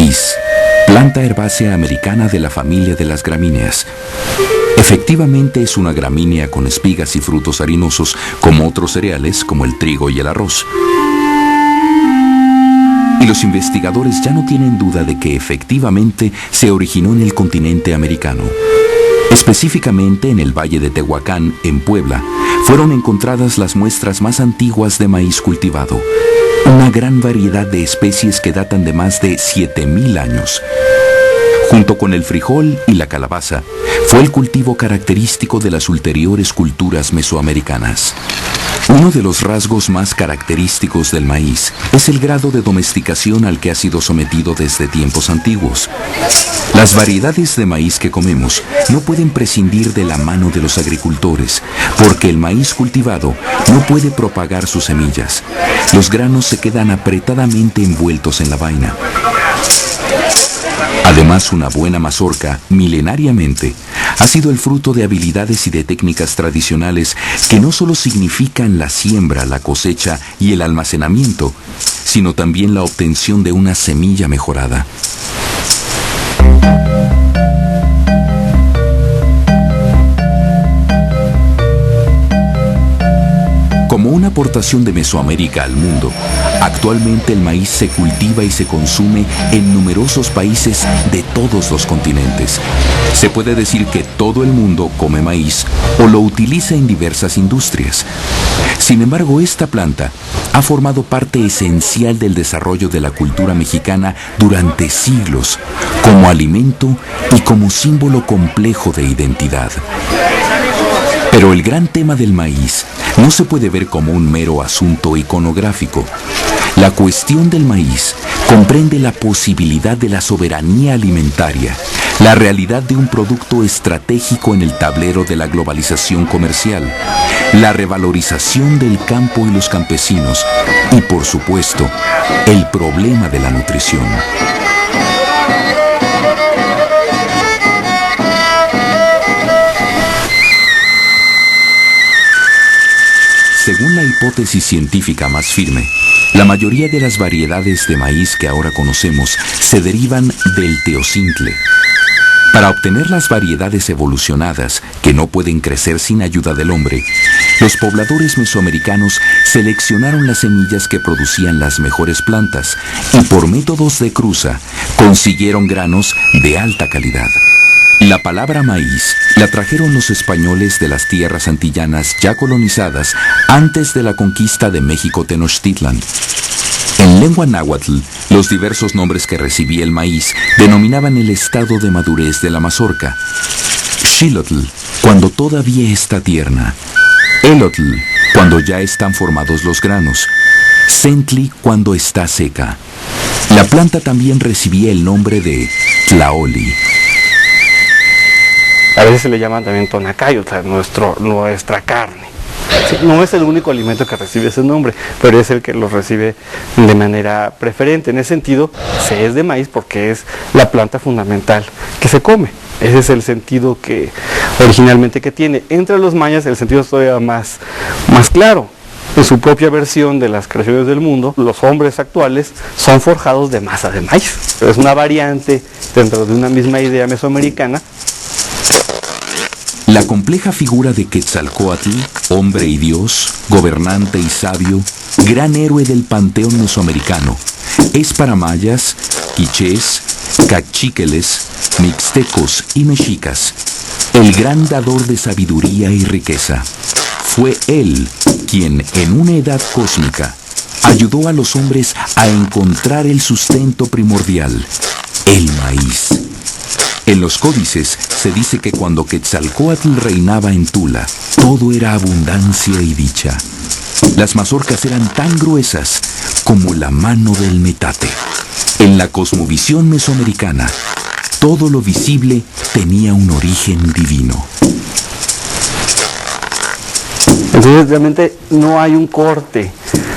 Maíz, planta herbácea americana de la familia de las gramíneas. Efectivamente es una gramínea con espigas y frutos harinosos, como otros cereales como el trigo y el arroz. Y los investigadores ya no tienen duda de que efectivamente se originó en el continente americano. Específicamente en el Valle de Tehuacán, en Puebla, fueron encontradas las muestras más antiguas de maíz cultivado. Una gran variedad de especies que datan de más de 7,000 años. Junto con el frijol y la calabaza, fue el cultivo característico de las ulteriores culturas mesoamericanas. Uno de los rasgos más característicos del maíz es el grado de domesticación al que ha sido sometido desde tiempos antiguos. Las variedades de maíz que comemos no pueden prescindir de la mano de los agricultores, porque el maíz cultivado no puede propagar sus semillas. Los granos se quedan apretadamente envueltos en la vaina. Además, una buena mazorca, milenariamente, ha sido el fruto de habilidades y de técnicas tradicionales que no solo significan la siembra, la cosecha y el almacenamiento, sino también la obtención de una semilla mejorada. Como una aportación de Mesoamérica al mundo, actualmente el maíz se cultiva y se consume en numerosos países de todos los continentes. Se puede decir que todo el mundo come maíz o lo utiliza en diversas industrias. Sin embargo, esta planta ha formado parte esencial del desarrollo de la cultura mexicana durante siglos, como alimento y como símbolo complejo de identidad. Pero el gran tema del maíz no se puede ver como un mero asunto iconográfico. La cuestión del maíz comprende la posibilidad de la soberanía alimentaria, la realidad de un producto estratégico en el tablero de la globalización comercial, la revalorización del campo y los campesinos y, por supuesto, el problema de la nutrición. Según la hipótesis científica más firme, la mayoría de las variedades de maíz que ahora conocemos se derivan del teocintle. Para obtener las variedades evolucionadas, que no pueden crecer sin ayuda del hombre, los pobladores mesoamericanos seleccionaron las semillas que producían las mejores plantas y por métodos de cruza consiguieron granos de alta calidad. La palabra maíz la trajeron los españoles de las tierras antillanas ya colonizadas antes de la conquista de México Tenochtitlan. En lengua náhuatl, los diversos nombres que recibía el maíz denominaban el estado de madurez de la mazorca. Xilotl, cuando todavía está tierna. Elotl, cuando ya están formados los granos. Centli, cuando está seca. La planta también recibía el nombre de tlaoli. A veces se le llaman también tonacayo, o sea, nuestra carne. Sí, no es el único alimento que recibe ese nombre, pero es el que lo recibe de manera preferente. En ese sentido, se es de maíz porque es la planta fundamental que se come. Ese es el sentido que originalmente que tiene. Entre los mayas el sentido es todavía más claro. En su propia versión de las creaciones del mundo, los hombres actuales son forjados de masa de maíz. Es una variante dentro de una misma idea mesoamericana. La compleja figura de Quetzalcóatl, hombre y dios, gobernante y sabio, gran héroe del panteón mesoamericano, es para mayas, quichés, cachiqueles, mixtecos y mexicas el gran dador de sabiduría y riqueza. Fue él quien, en una edad cósmica, ayudó a los hombres a encontrar el sustento primordial, el maíz. En los códices se dice que cuando Quetzalcóatl reinaba en Tula, todo era abundancia y dicha. Las mazorcas eran tan gruesas como la mano del metate. En la cosmovisión mesoamericana, todo lo visible tenía un origen divino. Entonces realmente no hay un corte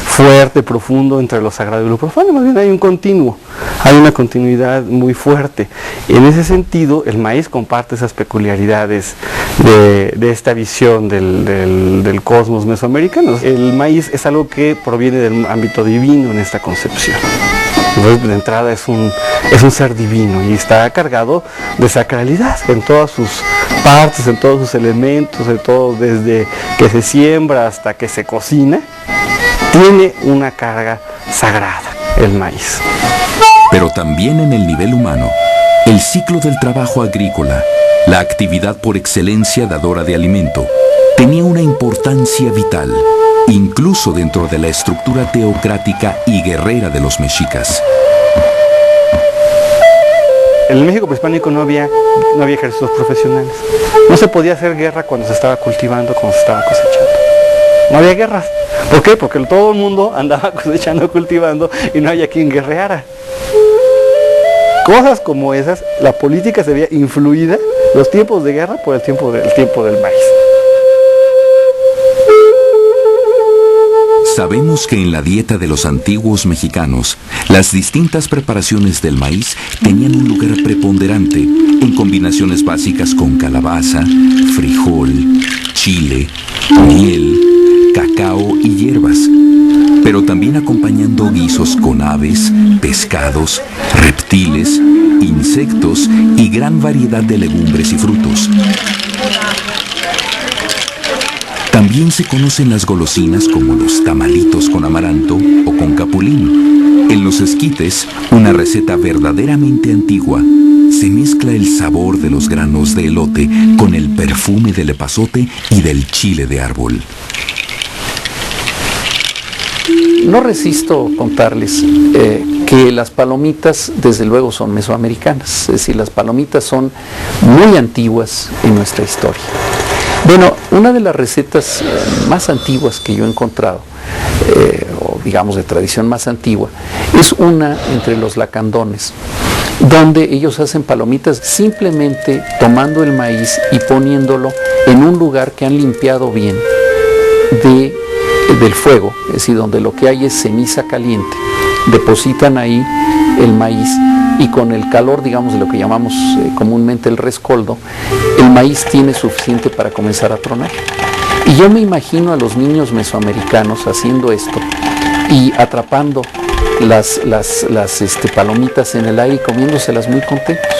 fuerte, profundo entre lo sagrado y lo profano, más bien hay un continuo, hay una continuidad muy fuerte. En ese sentido, el maíz comparte esas peculiaridades de esta visión del cosmos mesoamericano. El maíz es algo que proviene del ámbito divino en esta concepción. Entonces, de entrada es un ser divino y está cargado de sacralidad en todas sus partes, en todos sus elementos, en todo, desde que se siembra hasta que se cocina, tiene una carga sagrada el maíz. Pero también en el nivel humano, el ciclo del trabajo agrícola, la actividad por excelencia dadora de alimento, tenía una importancia vital, incluso dentro de la estructura teocrática y guerrera de los mexicas. En el México prehispánico no había ejércitos profesionales. No se podía hacer guerra cuando se estaba cultivando, cuando se estaba cosechando. No había guerras. ¿Por qué? Porque todo el mundo andaba cosechando, cultivando y no había quien guerreara. Cosas como esas, la política se veía influida, los tiempos de guerra, por el tiempo del maíz. Sabemos que en la dieta de los antiguos mexicanos, las distintas preparaciones del maíz tenían un lugar preponderante en combinaciones básicas con calabaza, frijol, chile, miel, cacao y hierbas, pero también acompañando guisos con aves, pescados, reptiles, insectos y gran variedad de legumbres y frutos. También se conocen las golosinas como los tamalitos con amaranto o con capulín. En los esquites, una receta verdaderamente antigua, se mezcla el sabor de los granos de elote con el perfume del epazote y del chile de árbol. No resisto contarles que las palomitas desde luego son mesoamericanas, es decir, las palomitas son muy antiguas en nuestra historia. Bueno, una de las recetas más antiguas que yo he encontrado, o digamos de tradición más antigua, es una entre los lacandones, donde ellos hacen palomitas simplemente tomando el maíz y poniéndolo en un lugar que han limpiado bien del fuego, es decir, donde lo que hay es ceniza caliente. Depositan ahí el maíz y con el calor, digamos, de lo que llamamos comúnmente el rescoldo, el maíz tiene suficiente para comenzar a tronar. Y yo me imagino a los niños mesoamericanos haciendo esto y atrapando las palomitas en el aire y comiéndoselas muy contentos.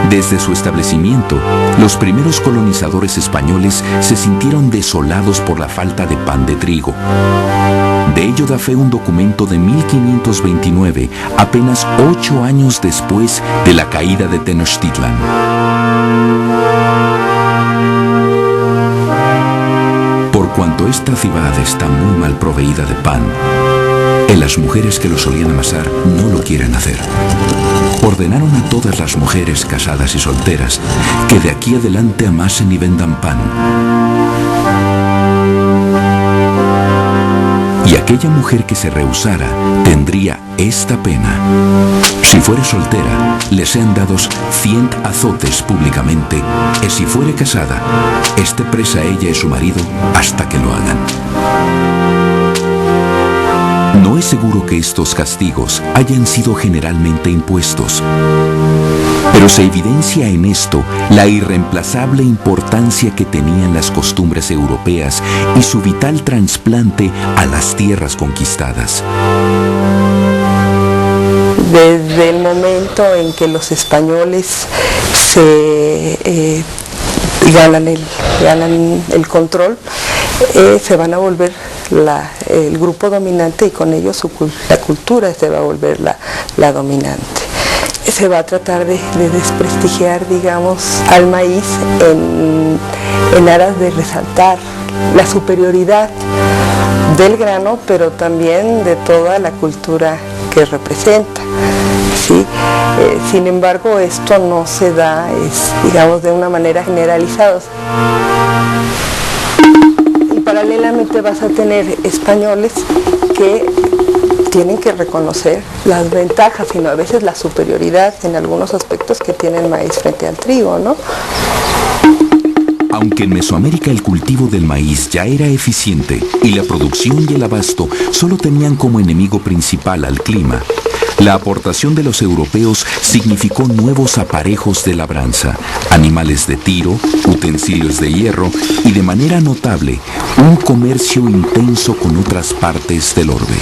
Desde su establecimiento, los primeros colonizadores españoles se sintieron desolados por la falta de pan de trigo. De ello da fe un documento de 1529, apenas 8 años después de la caída de Tenochtitlan. Por cuanto esta ciudad está muy mal proveída de pan, las mujeres que lo solían amasar no lo quieren hacer. Ordenaron a todas las mujeres casadas y solteras que de aquí adelante amasen y vendan pan. Y aquella mujer que se rehusara tendría esta pena. Si fuere soltera, le sean dados 100 azotes públicamente, y si fuere casada, esté presa ella y su marido hasta que lo hagan. No es seguro que estos castigos hayan sido generalmente impuestos, pero se evidencia en esto la irreemplazable importancia que tenían las costumbres europeas y su vital trasplante a las tierras conquistadas. Desde el momento en que los españoles ganan el control, se van a volver el grupo dominante, y con ello la cultura se va a volver la dominante. Se va a tratar de desprestigiar, digamos, al maíz en aras de resaltar la superioridad del grano, pero también de toda la cultura que representa. ¿Sí? Sin embargo, esto no se da, digamos, de una manera generalizada. Y paralelamente vas a tener españoles que tienen que reconocer las ventajas, sino a veces la superioridad en algunos aspectos que tiene el maíz frente al trigo, ¿no? Aunque en Mesoamérica el cultivo del maíz ya era eficiente y la producción y el abasto solo tenían como enemigo principal al clima, La aportación de los europeos significó nuevos aparejos de labranza, animales de tiro, utensilios de hierro y, de manera notable, un comercio intenso con otras partes del orbe.